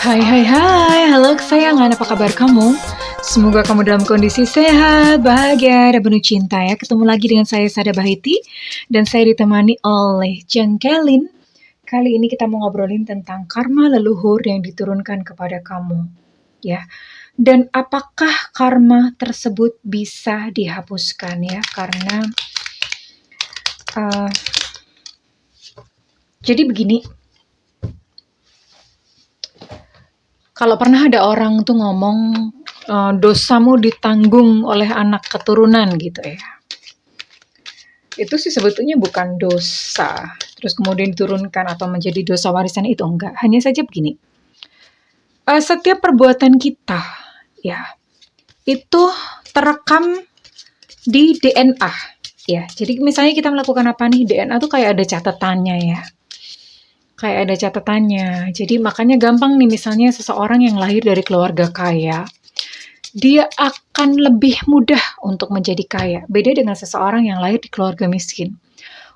Hai hai hai, halo kesayangan, apa kabar kamu? Semoga kamu dalam kondisi sehat, bahagia, dan penuh cinta ya. Ketemu lagi dengan saya Sada Bahiti, dan saya ditemani oleh Jengkelin. Kali ini kita mau ngobrolin tentang karma leluhur yang diturunkan kepada kamu. Ya, dan apakah karma tersebut bisa dihapuskan ya? Karena uh, jadi begini, kalau pernah ada orang tuh ngomong dosamu ditanggung oleh anak keturunan gitu ya. Itu sih sebetulnya bukan dosa, terus kemudian diturunkan atau menjadi dosa warisan itu enggak. Hanya saja begini, setiap perbuatan kita ya itu terekam di DNA ya. Jadi misalnya kita melakukan apa nih, DNA tuh kayak ada catatannya ya. Kayak ada catatannya. Jadi makanya gampang nih, misalnya seseorang yang lahir dari keluarga kaya, dia akan lebih mudah untuk menjadi kaya. Beda dengan seseorang yang lahir di keluarga miskin.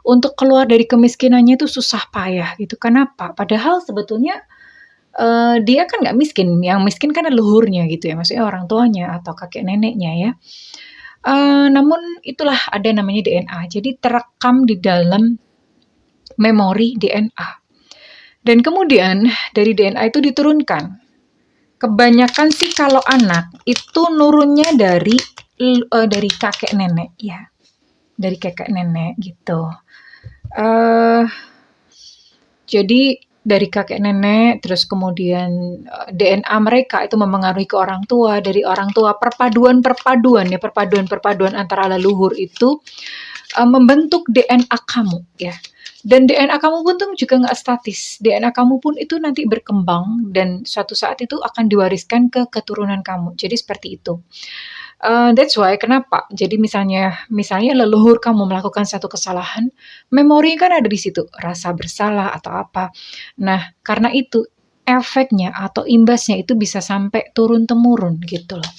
Untuk keluar dari kemiskinannya itu susah payah gitu. Kenapa? Padahal sebetulnya dia kan nggak miskin. Yang miskin kan leluhurnya gitu ya. Maksudnya orang tuanya atau kakek neneknya ya. Namun itulah ada namanya DNA. Jadi terekam di dalam memori DNA. Dan kemudian dari DNA itu diturunkan. Kebanyakan sih kalau anak itu nurunnya dari kakek nenek ya, dari kakek nenek gitu. Jadi dari kakek nenek, terus kemudian DNA mereka itu mempengaruhi ke orang tua, dari orang tua perpaduan antara leluhur itu membentuk DNA kamu ya. Dan DNA kamu pun tuh juga nggak statis. DNA kamu pun itu nanti berkembang dan suatu saat itu akan diwariskan ke keturunan kamu. Jadi seperti itu. That's why kenapa? Jadi misalnya leluhur kamu melakukan satu kesalahan, memori kan ada di situ, rasa bersalah atau apa. Nah, karena itu efeknya atau imbasnya itu bisa sampai turun temurun gitu loh.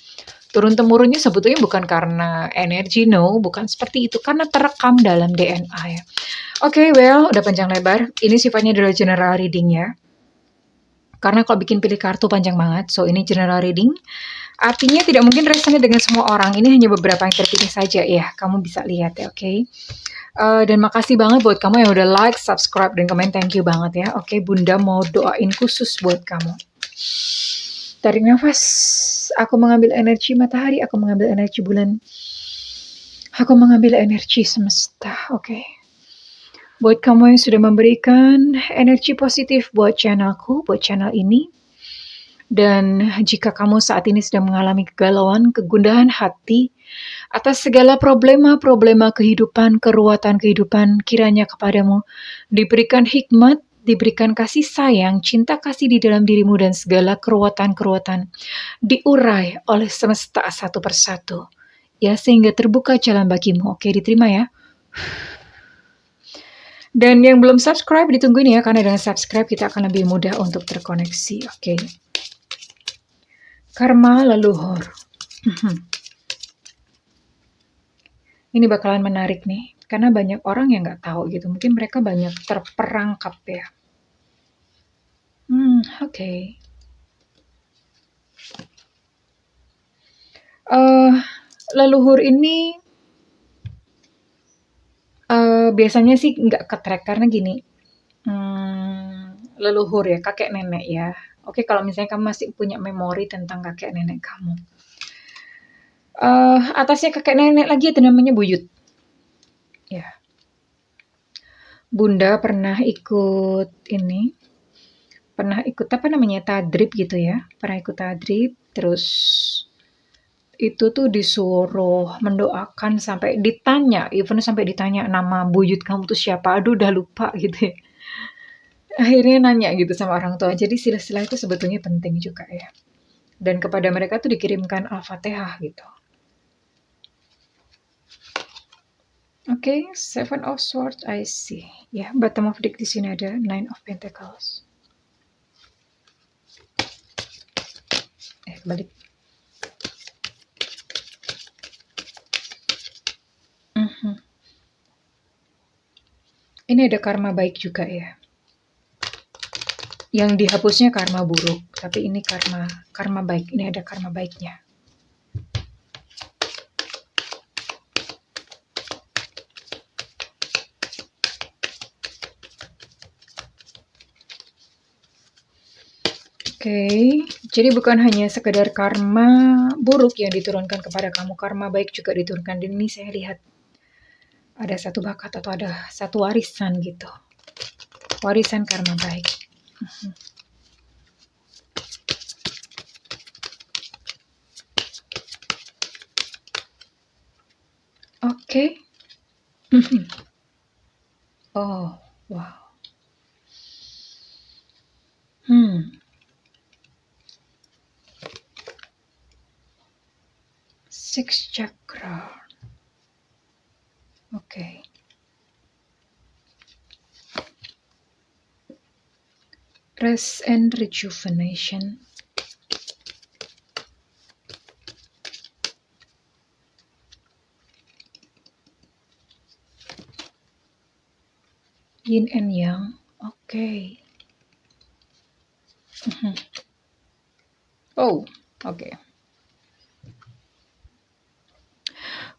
Turun temurunnya sebetulnya bukan karena energi, no, bukan seperti itu, karena terekam dalam DNA ya. Oke, well, udah panjang lebar. Ini sifatnya adalah general reading ya. Karena kalau bikin pilih kartu panjang banget, so ini general reading. Artinya tidak mungkin resonate dengan semua orang. Ini hanya beberapa yang terpilih saja ya. Kamu bisa lihat ya, oke? Dan makasih banget buat kamu yang udah like, subscribe, dan komen. Thank you banget ya. Oke, Bunda mau doain khusus buat kamu. Tarik nafas. Aku mengambil energi matahari, aku mengambil energi bulan. Aku mengambil energi semesta, oke. Buat kamu yang sudah memberikan energi positif buat channelku, buat channel ini. Dan jika kamu saat ini sedang mengalami kegalauan, kegundahan hati atas segala problema kehidupan, keruwetan kehidupan, kiranya kepadamu diberikan hikmat, diberikan kasih sayang, cinta kasih di dalam dirimu, dan segala keruwetan diurai oleh semesta satu persatu. Ya, sehingga terbuka jalan bagimu. Oke, diterima ya. Dan yang belum subscribe ditungguin ya, karena dengan subscribe kita akan lebih mudah untuk terkoneksi. Oke. Karma leluhur. Ini bakalan menarik nih, karena banyak orang yang nggak tahu gitu. Mungkin mereka banyak terperangkap ya. Oke. Leluhur ini biasanya sih nggak ke-track karena gini. Leluhur ya, kakek nenek ya. Oke, kalau misalnya kamu masih punya memori tentang kakek nenek kamu. Atasnya kakek nenek lagi itu namanya buyut. Ya. Bunda pernah ikut apa namanya, tadrib gitu ya. Pernah ikut tadrib, terus itu tuh disuruh mendoakan sampai ditanya nama buyut kamu tuh siapa. Aduh, udah lupa gitu ya. Akhirnya nanya gitu sama orang tua. Jadi sila-sila itu sebetulnya penting juga ya. Dan kepada mereka tuh dikirimkan Al-Fatihah gitu. Oke, Seven of Swords, I see. Ya, bottom of deck di sini ada Nine of Pentacles. Balik. Ini ada karma baik juga ya. Yang dihapusnya karma buruk, tapi ini karma baik. Ini ada karma baiknya. Oke, jadi bukan hanya sekedar karma buruk yang diturunkan kepada kamu, karma baik juga diturunkan. Dan ini saya lihat ada satu bakat atau ada satu warisan gitu. Warisan karma baik. Oke. Oh, wow. Six chakra. Oke. Rest and rejuvenation. Yin and yang. Oke. Oh, oke.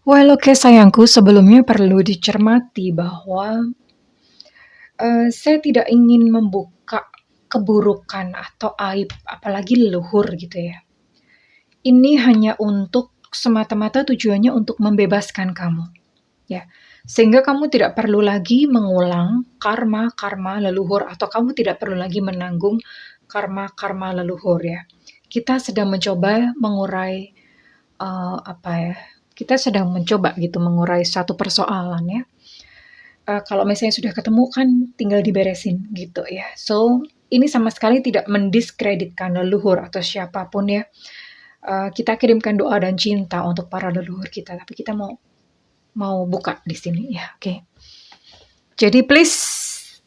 Well, oke sayangku, sebelumnya perlu dicermati bahwa saya tidak ingin membuka keburukan atau aib, apalagi leluhur gitu ya. Ini hanya untuk semata-mata tujuannya untuk membebaskan kamu, ya. Sehingga kamu tidak perlu lagi mengulang karma-karma leluhur atau kamu tidak perlu lagi menanggung karma-karma leluhur ya. Kita sedang mencoba mengurai kita sedang mencoba gitu mengurai satu persoalan ya. Kalau misalnya sudah ketemu kan tinggal diberesin gitu ya. So, ini sama sekali tidak mendiskreditkan leluhur atau siapapun ya. Kita kirimkan doa dan cinta untuk para leluhur kita, tapi kita mau buka di sini ya, oke. Jadi please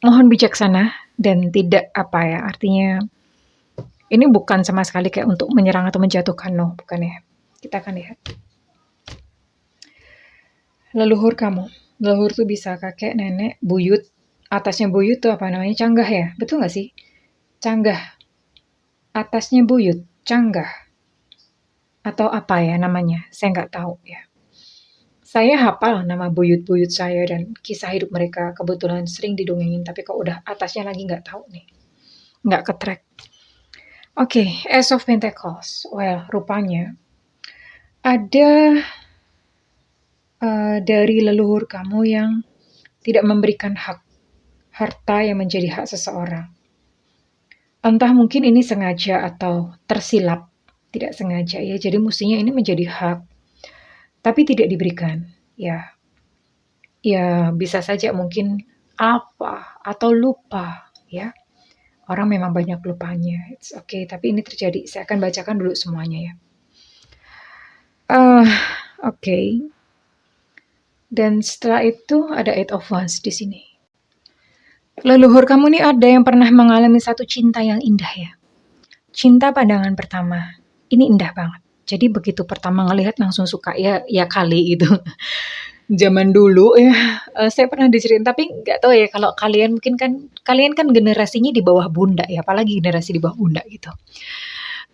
mohon bijaksana dan tidak artinya ini bukan sama sekali kayak untuk menyerang atau menjatuhkan, no, bukan ya. Kita akan lihat. Leluhur kamu. Leluhur tuh bisa kakek, nenek, buyut. Atasnya buyut tuh apa namanya? Canggah ya? Betul nggak sih? Canggah. Atasnya buyut, canggah. Atau apa ya namanya? Saya nggak tahu ya. Saya hafal nama buyut-buyut saya dan kisah hidup mereka kebetulan sering didongengin, tapi kok udah atasnya lagi nggak tahu nih. Nggak ke-track. Oke, Ace of Pentacles. Well, rupanya ada dari leluhur kamu yang tidak memberikan hak harta yang menjadi hak seseorang. Entah mungkin ini sengaja atau tersilap, tidak sengaja ya. Jadi mestinya ini menjadi hak, tapi tidak diberikan. Ya, bisa saja mungkin apa atau lupa ya. Orang memang banyak lupanya. It's okay, tapi ini terjadi. Saya akan bacakan dulu semuanya ya. Oke. Dan setelah itu ada Eight of Wands di sini. Leluhur kamu nih ada yang pernah mengalami satu cinta yang indah ya. Cinta pandangan pertama. Ini indah banget. Jadi begitu pertama ngelihat langsung suka ya kali gitu. Zaman dulu ya, saya pernah diceritain tapi nggak tahu ya kalau kalian mungkin kalian kan generasinya di bawah bunda ya, apalagi generasi di bawah bunda gitu.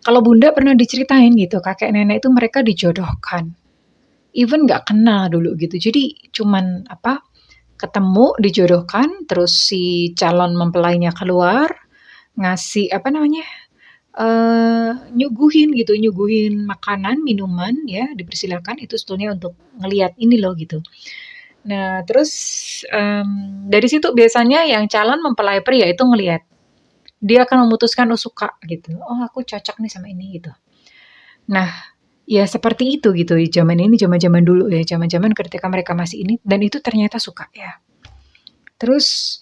Kalau bunda pernah diceritain gitu, kakek nenek itu mereka dijodohkan. Even nggak kenal dulu gitu. Jadi cuman ketemu, dijodohkan, terus si calon mempelainya keluar, ngasih nyuguhin makanan, minuman ya, dipersilakan itu sebetulnya untuk ngelihat ini loh gitu. Nah terus dari situ biasanya yang calon mempelai pria itu ngelihat, dia akan memutuskan suka gitu, oh aku cocok nih sama ini gitu. Nah ya seperti itu gitu, zaman-zaman dulu ya, zaman-zaman ketika mereka masih ini dan itu ternyata suka ya. Terus,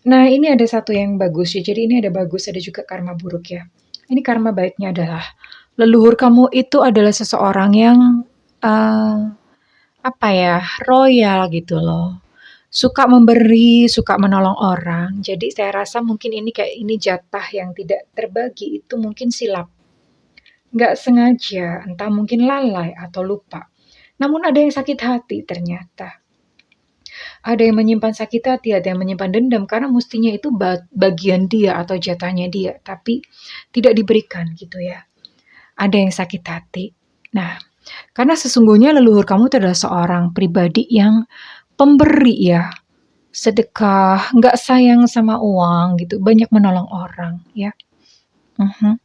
nah ini ada satu yang bagus ya, jadi ini ada bagus, ada juga karma buruk ya. Ini karma baiknya adalah, leluhur kamu itu adalah seseorang yang, royal gitu loh. Suka memberi, suka menolong orang, jadi saya rasa mungkin ini jatah yang tidak terbagi, itu mungkin silap. Nggak sengaja, entah mungkin lalai atau lupa. Namun ada yang sakit hati ternyata. Ada yang menyimpan sakit hati, ada yang menyimpan dendam, karena mestinya itu bagian dia atau jatahnya dia, tapi tidak diberikan gitu ya. Ada yang sakit hati. Nah, karena sesungguhnya leluhur kamu itu adalah seorang pribadi yang pemberi ya, sedekah, nggak sayang sama uang gitu, banyak menolong orang ya. Mhm.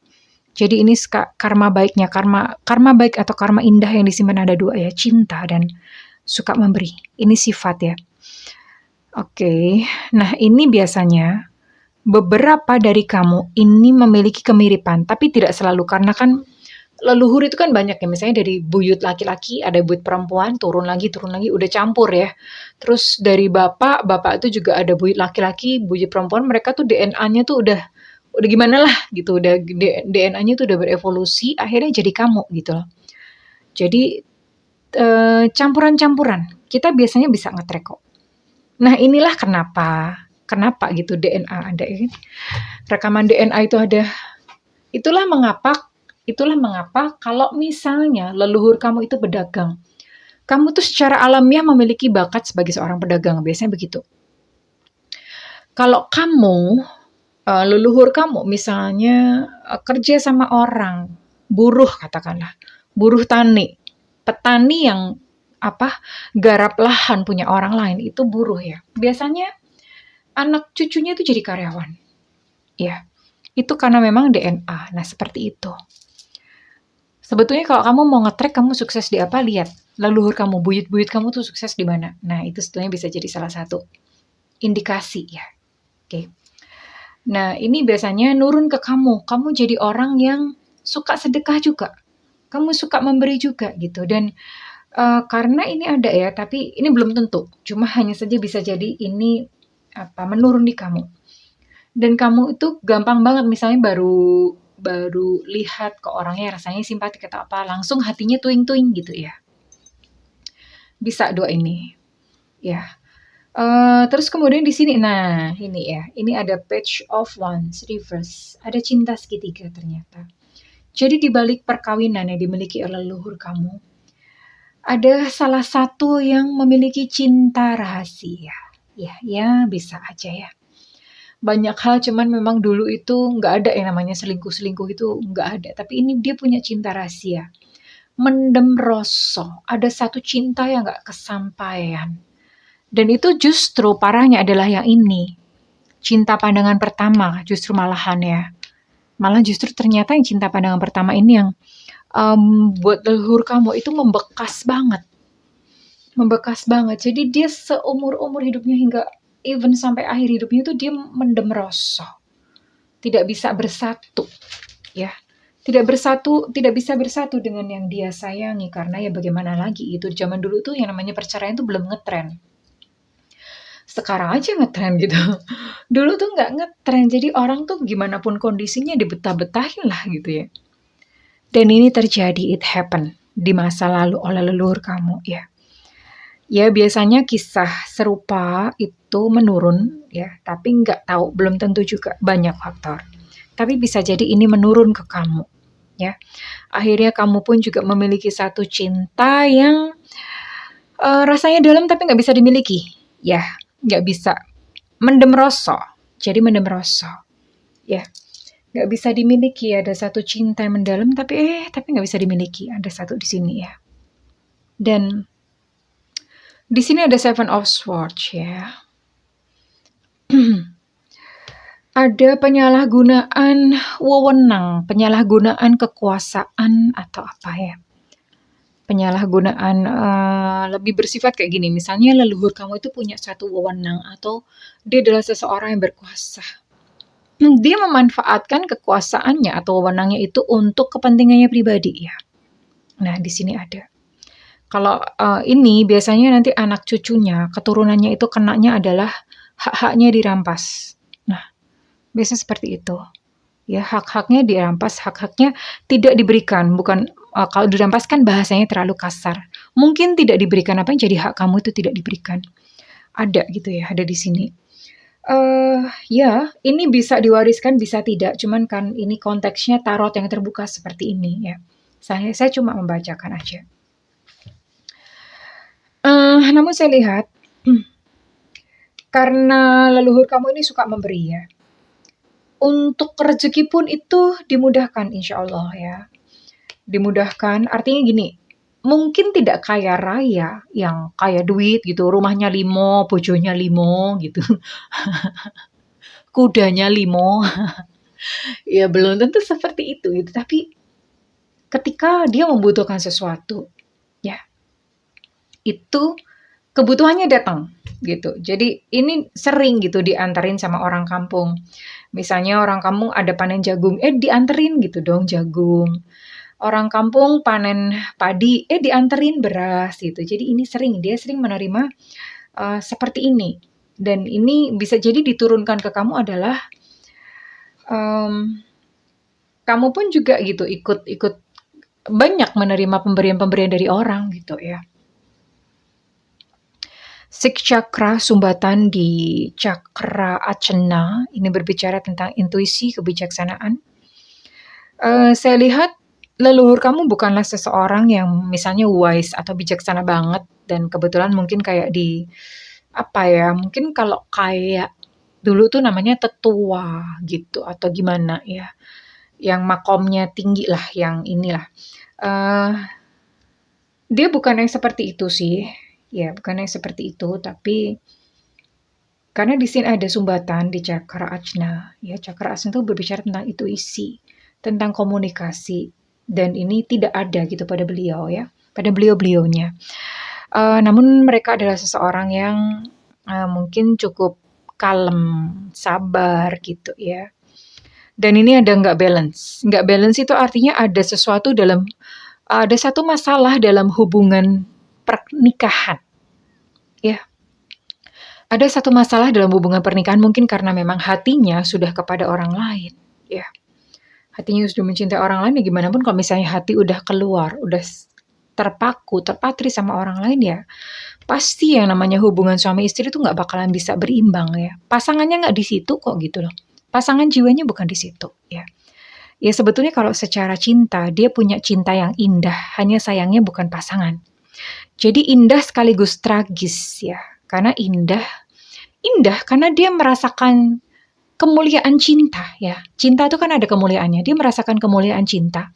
Jadi ini karma baiknya, karma baik atau karma indah yang disimpan ada dua ya, cinta dan suka memberi. Ini sifat ya. Oke, nah ini biasanya beberapa dari kamu ini memiliki kemiripan, tapi tidak selalu, karena kan leluhur itu kan banyak ya, misalnya dari buyut laki-laki, ada buyut perempuan, turun lagi, udah campur ya. Terus dari bapak itu juga ada buyut laki-laki, buyut perempuan, mereka tuh DNA-nya tuh udah gimana lah gitu, udah DNA-nya tuh udah berevolusi, akhirnya jadi kamu gitu loh. Jadi campuran-campuran, kita biasanya bisa nge-track kok. Nah inilah kenapa gitu DNA ada ya. Rekaman DNA itu ada. Itulah mengapa kalau misalnya leluhur kamu itu pedagang, kamu tuh secara alamiah memiliki bakat sebagai seorang pedagang, biasanya begitu. Kalau kamu, leluhur kamu misalnya kerja sama orang, buruh katakanlah, buruh tani, petani yang garap lahan punya orang lain, itu buruh ya. Biasanya anak cucunya itu jadi karyawan. Ya, itu karena memang DNA. Nah, seperti itu. Sebetulnya kalau kamu mau nge-track kamu sukses di apa, lihat leluhur kamu, buyut-buyut kamu tuh sukses di mana. Nah, itu sebetulnya bisa jadi salah satu indikasi ya. Oke. Nah, ini biasanya nurun ke kamu. Kamu jadi orang yang suka sedekah juga. Kamu suka memberi juga gitu. Dan karena ini ada ya, tapi ini belum tentu. Cuma hanya saja bisa jadi ini menurun di kamu. Dan kamu itu gampang banget, misalnya baru lihat ke orangnya rasanya simpatik atau apa, langsung hatinya tuing-tuing gitu ya. Bisa dua ini. Ya. Terus kemudian di sini, nah ini ya, ini ada Page of Wands reverse. Ada cinta segitiga ternyata. Jadi di balik perkawinan yang dimiliki oleh leluhur kamu, ada salah satu yang memiliki cinta rahasia. Ya bisa aja ya. Banyak hal, cuman memang dulu itu nggak ada yang namanya selingkuh-selingkuh, itu nggak ada. Tapi ini dia punya cinta rahasia. Mendem rasa, ada satu cinta yang nggak kesampaian. Dan itu justru parahnya adalah yang ini. Cinta pandangan pertama justru malahan ya. Malah justru ternyata yang cinta pandangan pertama ini yang buat leluhur kamu itu membekas banget. Membekas banget. Jadi dia seumur-umur hidupnya hingga even sampai akhir hidupnya itu dia mendem rasa. Tidak bisa bersatu. Ya. Tidak bisa bersatu dengan yang dia sayangi, karena ya bagaimana lagi, itu zaman dulu tuh yang namanya perceraian tuh belum ngetren. Sekarang aja ngetren gitu. Dulu tuh nggak ngetren, jadi orang tuh gimana pun kondisinya dibetah-betahin lah gitu ya. Dan ini terjadi, it happen di masa lalu oleh leluhur kamu ya. Ya biasanya kisah serupa itu menurun ya, tapi nggak tahu, belum tentu juga, banyak faktor. Tapi bisa jadi ini menurun ke kamu ya. Akhirnya kamu pun juga memiliki satu cinta yang rasanya dalam tapi nggak bisa dimiliki ya, nggak bisa. Mendem rasa, jadi mendem rasa ya, nggak bisa dimiliki. Ada satu cinta yang mendalam tapi nggak bisa dimiliki, ada satu di sini ya. Dan di sini ada Seven of Swords ya. Ada penyalahgunaan wewenang, penyalahgunaan kekuasaan atau apa ya. Penyalahgunaan lebih bersifat kayak gini, misalnya leluhur kamu itu punya satu wewenang atau dia adalah seseorang yang berkuasa. Dia memanfaatkan kekuasaannya atau wewenangnya itu untuk kepentingannya pribadi ya. Nah, di sini ada. Kalau ini biasanya nanti anak cucunya, keturunannya itu kenanya adalah hak-haknya dirampas. Nah, biasanya seperti itu. Ya, hak-haknya dirampas, hak-haknya tidak diberikan. Bukan kalau dirampas kan bahasanya terlalu kasar. Mungkin tidak diberikan, apa yang jadi hak kamu itu tidak diberikan. Ada gitu ya, ada di sini. Ya, ini bisa diwariskan, bisa tidak. Cuman kan ini konteksnya tarot yang terbuka seperti ini ya. Saya cuma membacakan aja. Namun saya lihat Karena leluhur kamu ini suka memberi ya. Untuk rezeki pun itu dimudahkan insya Allah ya. Dimudahkan artinya gini, mungkin tidak kaya raya yang kaya duit gitu, rumahnya limo, bojonya limo gitu, kudanya limo. Ya belum tentu seperti itu gitu, tapi ketika dia membutuhkan sesuatu, ya itu kebutuhannya datang gitu. Jadi ini sering gitu diantarin sama orang kampung. Misalnya orang kampung ada panen jagung, dianterin gitu dong jagung. Orang kampung panen padi, dianterin beras gitu. Jadi ini sering, dia sering menerima seperti ini. Dan ini bisa jadi diturunkan ke kamu adalah kamu pun juga gitu ikut banyak menerima pemberian-pemberian dari orang gitu ya. Six chakra sumbatan di cakra acena ini berbicara tentang intuisi, kebijaksanaan. Saya lihat leluhur kamu bukanlah seseorang yang misalnya wise atau bijaksana banget dan kebetulan mungkin kayak di apa ya, mungkin kalau kayak dulu tuh namanya tetua gitu atau gimana ya, yang makomnya tinggi lah, yang inilah. Dia bukan yang seperti itu sih, ya bukan yang seperti itu, tapi karena di sini ada sumbatan di cakra ajna, ya cakra ajna itu berbicara tentang intuisi, tentang komunikasi, dan ini tidak ada gitu pada beliau ya, pada beliau-beliaunya. Namun mereka adalah seseorang yang mungkin cukup kalem, sabar gitu ya. Dan ini ada nggak balance. Nggak balance itu artinya ada sesuatu ada satu masalah dalam hubungan pernikahan. Ya, ada satu masalah dalam hubungan pernikahan mungkin karena memang hatinya sudah kepada orang lain. Ya, hatinya sudah mencintai orang lain ya gimana pun kalau misalnya hati udah keluar, udah terpaku, terpatri sama orang lain ya, pasti yang namanya hubungan suami istri itu nggak bakalan bisa berimbang ya. Pasangannya nggak di situ kok gitu loh. Pasangan jiwanya bukan di situ ya. Ya sebetulnya kalau secara cinta, dia punya cinta yang indah, hanya sayangnya bukan pasangan. Jadi indah sekaligus tragis ya. Karena indah karena dia merasakan kemuliaan cinta ya. Cinta itu kan ada kemuliaannya. Dia merasakan kemuliaan cinta.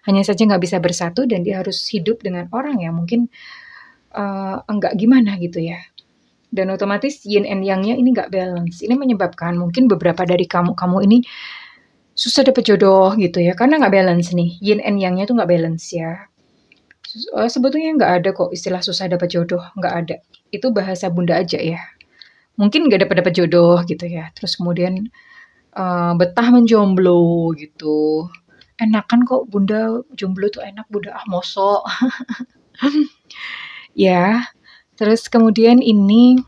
Hanya saja nggak bisa bersatu dan dia harus hidup dengan orang yang mungkin enggak gimana gitu ya. Dan otomatis yin and yang-nya ini nggak balance. Ini menyebabkan mungkin beberapa dari kamu ini susah dapet jodoh gitu ya, karena nggak balance nih, yin and yang-nya tuh nggak balance ya. Sebetulnya nggak ada kok istilah susah dapet jodoh, nggak ada. Itu bahasa bunda aja ya. Mungkin nggak dapet jodoh gitu ya, terus kemudian betah menjomblo gitu. Enakan kok bunda, jomblo tuh enak bunda, mosok. Ya, terus kemudian ini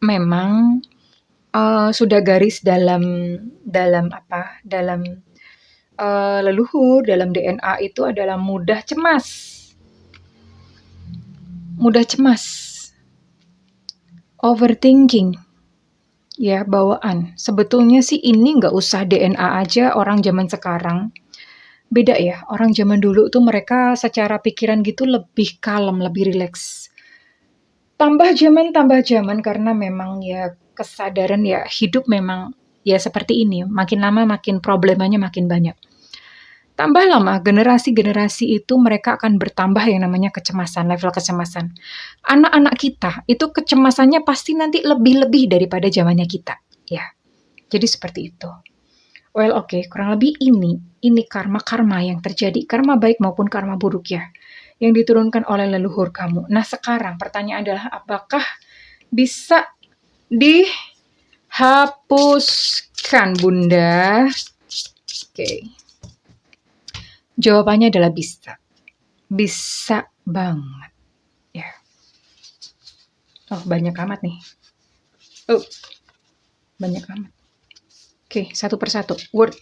memang sudah garis dalam apa, dalam leluhur, dalam DNA itu adalah mudah cemas, overthinking, ya bawaan. Sebetulnya sih ini nggak usah DNA aja orang zaman sekarang. Beda ya, orang zaman dulu tuh mereka secara pikiran gitu lebih kalem, lebih rileks. Tambah zaman karena memang ya kesadaran ya hidup memang ya seperti ini. Makin lama makin problemanya makin banyak. Tambah lama, generasi-generasi itu mereka akan bertambah yang namanya kecemasan, level kecemasan. Anak-anak kita itu kecemasannya pasti nanti lebih-lebih daripada zamannya kita, ya. Jadi seperti itu. Well, oke, kurang lebih ini karma-karma yang terjadi, karma baik maupun karma buruk ya, yang diturunkan oleh leluhur kamu. Nah, sekarang pertanyaan adalah apakah bisa dihapuskan, Bunda? Oke. Jawabannya adalah bisa. Bisa banget. Ya. Oh, banyak amat nih. Oh, banyak amat. Oke, satu persatu. Word.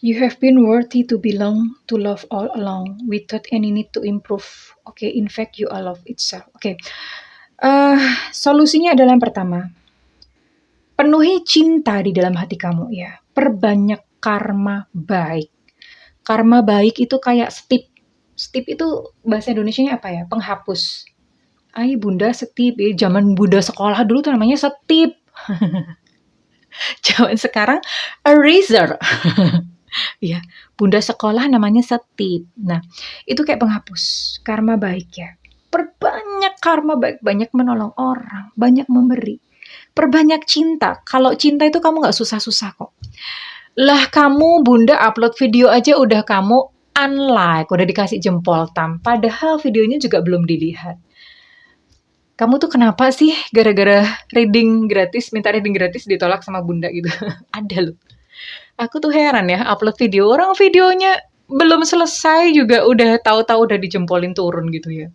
You have been worthy to belong, to love all along, without any need to improve. Oke, in fact you are love itself. Oke. Solusinya adalah yang pertama. Penuhi cinta di dalam hati kamu ya. Perbanyak karma baik. Karma baik itu kayak stip. Stip itu bahasa Indonesianya apa ya? Penghapus. Bunda setip, zaman Bunda sekolah dulu tuh namanya setip. Zaman sekarang eraser. Ya, Bunda sekolah namanya setip. Nah, itu kayak penghapus karma baik ya. Perbanyak karma baik, banyak menolong orang, banyak memberi. Perbanyak cinta. Kalau cinta itu kamu nggak susah-susah kok. Lah kamu Bunda upload video aja udah kamu unlike, udah dikasih jempol tam. Padahal videonya juga belum dilihat. Kamu tuh kenapa sih gara-gara minta reading gratis ditolak sama Bunda gitu? Ada loh. Aku tuh heran ya, upload video, orang videonya belum selesai juga udah tahu-tahu udah dijempolin turun gitu ya.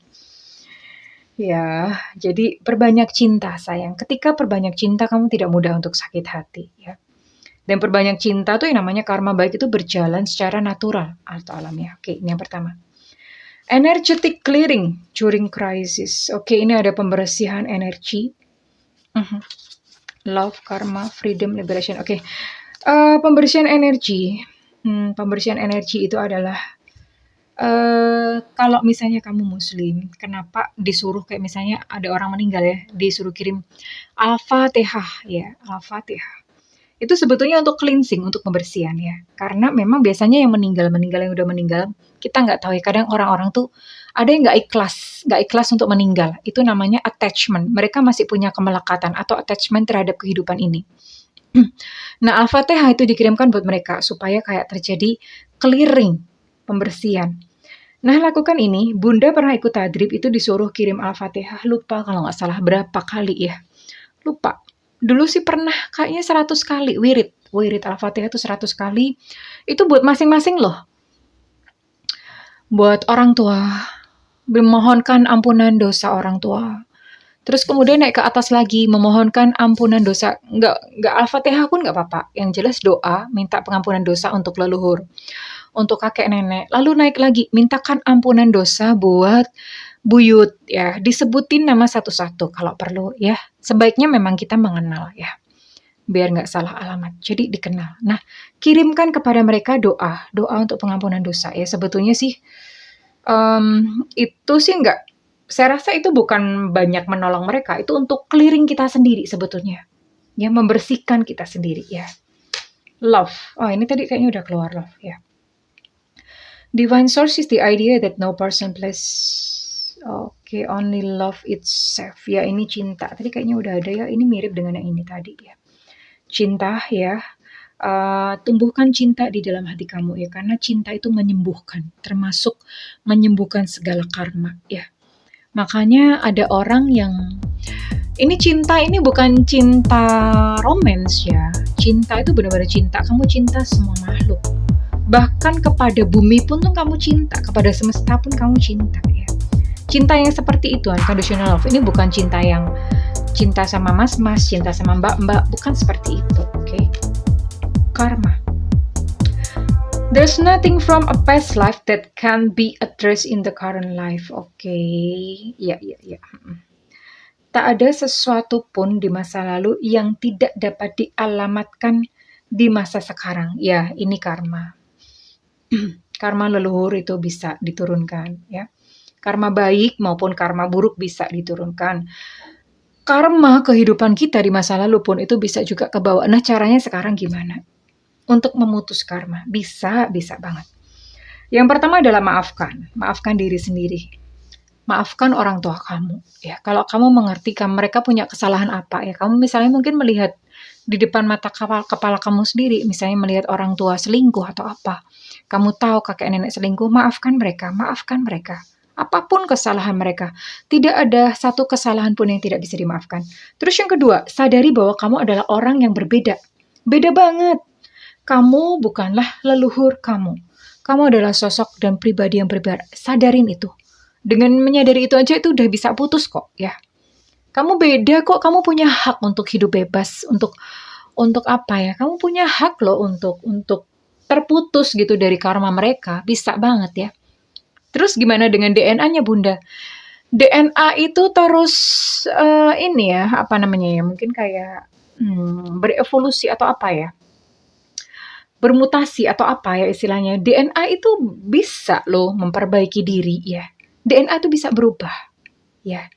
Ya, jadi perbanyak cinta sayang. Ketika perbanyak cinta kamu tidak mudah untuk sakit hati ya. Dan perbanyak cinta tuh yang namanya karma baik itu berjalan secara natural atau alamiah. Oke, ini yang pertama. Energetic clearing during crisis. Oke, ini ada pembersihan energi. Love, karma, freedom, liberation. Oke, pembersihan energi. Pembersihan energi itu adalah kalau misalnya kamu muslim, kenapa disuruh kayak misalnya ada orang meninggal ya, disuruh kirim Al-Fatihah ya, Al-Fatihah. Itu sebetulnya untuk cleansing, untuk pembersihan ya. Karena memang biasanya yang meninggal yang udah meninggal, kita nggak tahu ya, kadang orang-orang tuh ada yang nggak ikhlas untuk meninggal. Itu namanya attachment. Mereka masih punya kemelekatan atau attachment terhadap kehidupan ini. Nah, Al-Fatihah itu dikirimkan buat mereka supaya kayak terjadi clearing, pembersihan. Nah, lakukan ini. Bunda pernah ikut tadrib itu disuruh kirim Al-Fatihah. Lupa kalau nggak salah berapa kali ya. Lupa. Dulu sih pernah kayaknya 100 kali wirid Al-Fatihah itu 100 kali. Itu buat masing-masing loh. Buat orang tua, memohonkan ampunan dosa orang tua. Terus kemudian naik ke atas lagi, memohonkan ampunan dosa. Nggak Al-Fatihah pun nggak apa-apa. Yang jelas doa, minta pengampunan dosa untuk leluhur, untuk kakek nenek. Lalu naik lagi, mintakan ampunan dosa buat buyut ya. Disebutin nama satu-satu kalau perlu ya. Sebaiknya memang kita mengenal ya, biar nggak salah alamat. Jadi dikenal. Nah, kirimkan kepada mereka doa untuk pengampunan dosa ya. Sebetulnya sih itu sih nggak, saya rasa itu bukan banyak menolong mereka, itu untuk clearing kita sendiri sebetulnya. Ya, membersihkan kita sendiri ya. Love. Oh, ini tadi kayaknya udah keluar love ya. Divine source is the idea that no person place. Oke, only love itself. Ya, ini cinta. Tadi kayaknya udah ada ya. Ini mirip dengan yang ini tadi ya. Cinta ya. Tumbuhkan cinta di dalam hati kamu ya, karena cinta itu menyembuhkan, termasuk menyembuhkan segala karma ya. Makanya ada orang yang ini cinta ini bukan cinta romance ya. Cinta itu benar-benar cinta. Kamu cinta semua makhluk. Bahkan kepada bumi pun tuh kamu cinta, kepada semesta pun kamu cinta ya. Cinta yang seperti itu, unconditional love. Ini bukan cinta yang cinta sama mas-mas, cinta sama mbak-mbak, bukan seperti itu, oke? Karma. There's nothing from a past life that can be addressed in the current life. Oke. Ya. Tak ada sesuatu pun di masa lalu yang tidak dapat dialamatkan di masa sekarang. Ya, ini karma. Karma leluhur itu bisa diturunkan ya. Karma baik maupun karma buruk bisa diturunkan. Karma kehidupan kita di masa lalu pun itu bisa juga kebawa. Nah, caranya sekarang gimana? Untuk memutus karma. Bisa banget. Yang pertama adalah maafkan diri sendiri. Maafkan orang tua kamu. Ya, kalau kamu mengerti mereka punya kesalahan apa ya, kamu misalnya mungkin melihat di depan mata kepala kamu sendiri, misalnya melihat orang tua selingkuh atau apa, kamu tahu kakek nenek selingkuh, maafkan mereka. Apapun kesalahan mereka, tidak ada satu kesalahan pun yang tidak bisa dimaafkan. Terus yang kedua, sadari bahwa kamu adalah orang yang berbeda. Beda banget. Kamu bukanlah leluhur kamu. Kamu adalah sosok dan pribadi yang berbeda. Sadarin itu. Dengan menyadari itu aja itu udah bisa putus kok ya. Kamu beda kok, kamu punya hak untuk hidup bebas, untuk apa ya? Kamu punya hak loh untuk terputus gitu dari karma mereka, bisa banget ya. Terus gimana dengan DNA-nya Bunda? DNA itu terus ini ya, apa namanya ya? Mungkin kayak berevolusi atau apa ya? Bermutasi atau apa ya istilahnya. DNA itu bisa loh memperbaiki diri ya. DNA itu bisa berubah ya.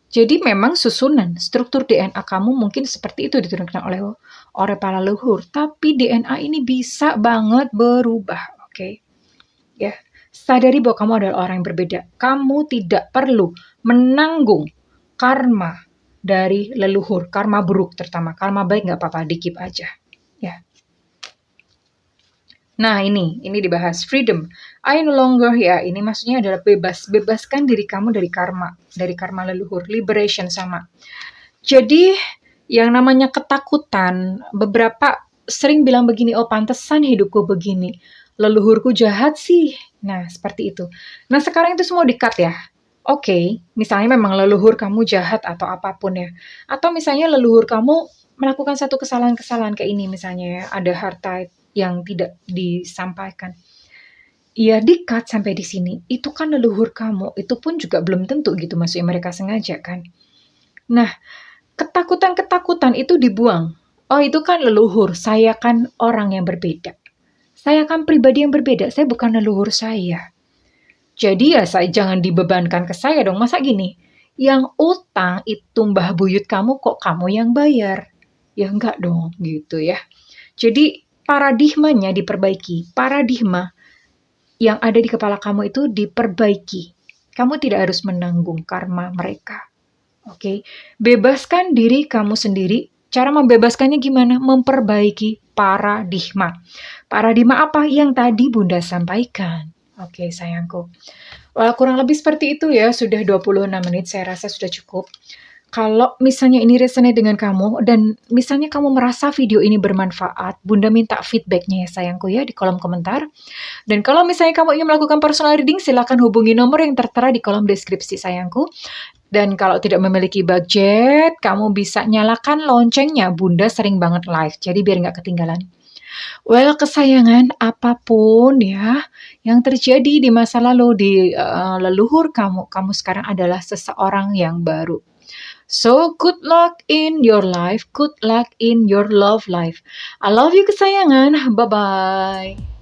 Jadi memang susunan struktur DNA kamu mungkin seperti itu diturunkan oleh para leluhur, tapi DNA ini bisa banget berubah, oke? Ya, sadari bahwa kamu adalah orang yang berbeda. Kamu tidak perlu menanggung karma dari leluhur, karma buruk terutama. Karma baik nggak apa-apa, dikip aja. Ya. Nah, ini dibahas freedom. I no longer, ya, ini maksudnya adalah bebas. Bebaskan diri kamu dari karma leluhur. Liberation sama. Jadi, yang namanya ketakutan, beberapa sering bilang begini, oh pantesan hidupku begini. Leluhurku jahat sih. Nah, seperti itu. Nah, sekarang itu semua di-cut ya. Oke, misalnya memang leluhur kamu jahat atau apapun ya. Atau misalnya leluhur kamu melakukan satu kesalahan-kesalahan kayak ini misalnya ya, ada harta yang tidak disampaikan. Ya di-cut sampai di sini. Itu kan leluhur kamu, itu pun juga belum tentu gitu maksudnya mereka sengaja kan. Nah, ketakutan-ketakutan itu dibuang. Oh, itu kan leluhur, saya kan orang yang berbeda. Saya kan pribadi yang berbeda, saya bukan leluhur saya. Jadi ya saya jangan dibebankan ke saya dong, masa gini? Yang utang itu mbah buyut kamu kok kamu yang bayar? Ya enggak dong, gitu ya. Jadi paradigmanya diperbaiki. Paradigma yang ada di kepala kamu itu diperbaiki. Kamu tidak harus menanggung karma mereka. Oke, bebaskan diri kamu sendiri. Cara membebaskannya gimana? Memperbaiki paradigma. Paradigma apa yang tadi Bunda sampaikan? Oke, sayangku. Wah, kurang lebih seperti itu ya, sudah 26 menit, saya rasa sudah cukup. Kalau misalnya ini resonate dengan kamu dan misalnya kamu merasa video ini bermanfaat, Bunda minta feedbacknya ya sayangku ya di kolom komentar. Dan kalau misalnya kamu ingin melakukan personal reading, silakan hubungi nomor yang tertera di kolom deskripsi sayangku. Dan kalau tidak memiliki budget, kamu bisa nyalakan loncengnya. Bunda sering banget live, jadi biar nggak ketinggalan. Well, kesayangan, apapun ya yang terjadi di masa lalu di leluhur kamu sekarang adalah seseorang yang baru. So, good luck in your life, good luck in your love life. I love you kesayangan, bye-bye.